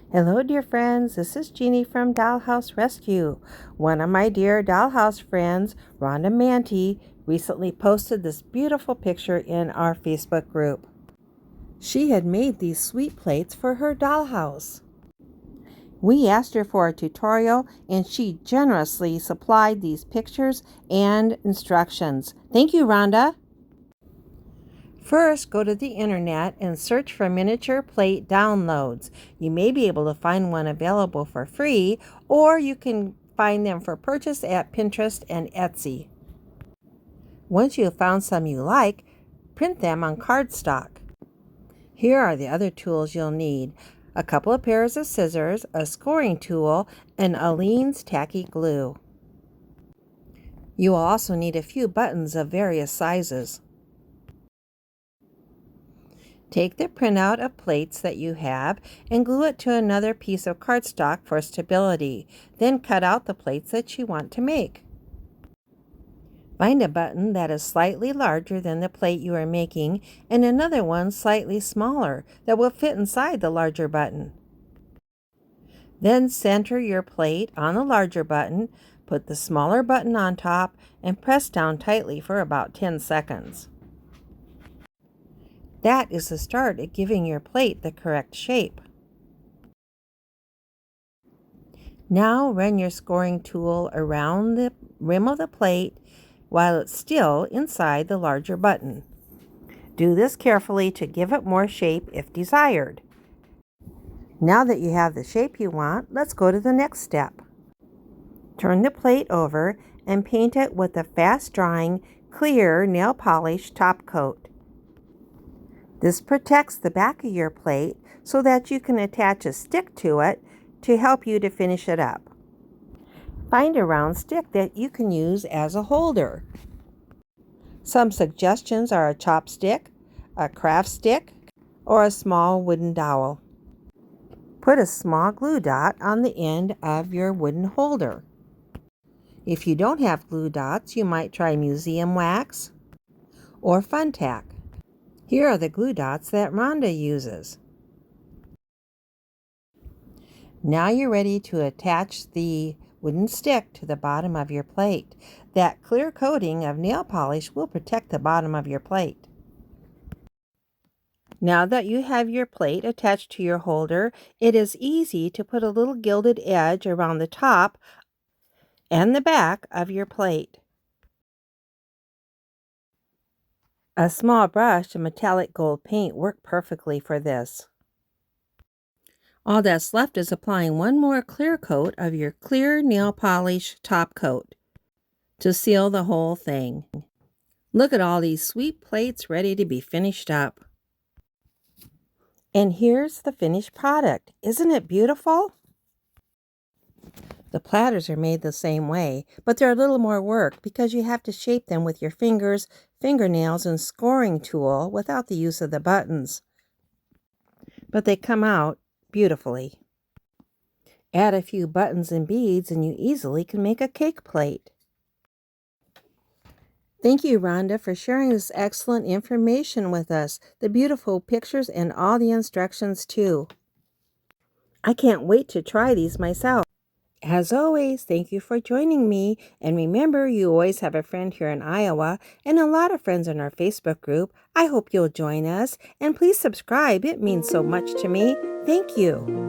Hello, dear friends. This is Jeannie from Dollhouse Rescue. One of my dear Dollhouse friends, Rhonda Manty, recently posted this beautiful picture in our Facebook group. She had made these sweet plates for her dollhouse. We asked her for a tutorial, and she generously supplied these pictures and instructions. Thank you, Rhonda. First, go to the internet and search for miniature plate downloads. You may be able to find one available for free, or you can find them for purchase at Pinterest and Etsy. Once you have found some you like, print them on cardstock. Here are the other tools you'll need: a couple of pairs of scissors, a scoring tool, and Aleene's tacky glue. You will also need a few buttons of various sizes. Take the printout of plates that you have and glue it to another piece of cardstock for stability. Then cut out the plates that you want to make. Find a button that is slightly larger than the plate you are making and another one slightly smaller that will fit inside the larger button. Then center your plate on the larger button, put the smaller button on top, and press down tightly for about 10 seconds. That is the start of giving your plate the correct shape. Now run your scoring tool around the rim of the plate while it's still inside the larger button. Do this carefully to give it more shape if desired. Now that you have the shape you want, let's go to the next step. Turn the plate over and paint it with a fast-drying, clear nail polish top coat. This protects the back of your plate so that you can attach a stick to it to help you to finish it up. Find a round stick that you can use as a holder. Some suggestions are a chopstick, a craft stick, or a small wooden dowel. Put a small glue dot on the end of your wooden holder. If you don't have glue dots, you might try museum wax or fun tack. Here are the glue dots that Rhonda uses. Now you're ready to attach the wooden stick to the bottom of your plate. That clear coating of nail polish will protect the bottom of your plate. Now that you have your plate attached to your holder, it is easy to put a little gilded edge around the top and the back of your plate. A small brush and metallic gold paint work perfectly for this. All that's left is applying one more clear coat of your clear nail polish top coat to seal the whole thing. Look at all these sweet plates ready to be finished up. And here's the finished product. Isn't it beautiful? The platters are made the same way, but they're a little more work because you have to shape them with your fingers, fingernails, and scoring tool without the use of the buttons. But they come out beautifully. Add a few buttons and beads and you easily can make a cake plate. Thank you, Rhonda, for sharing this excellent information with us, the beautiful pictures and all the instructions too. I can't wait to try these myself. As always, thank you for joining me, and remember, you always have a friend here in Iowa and a lot of friends in our Facebook group. I hope you'll join us, and please subscribe. It means so much to me. Thank you.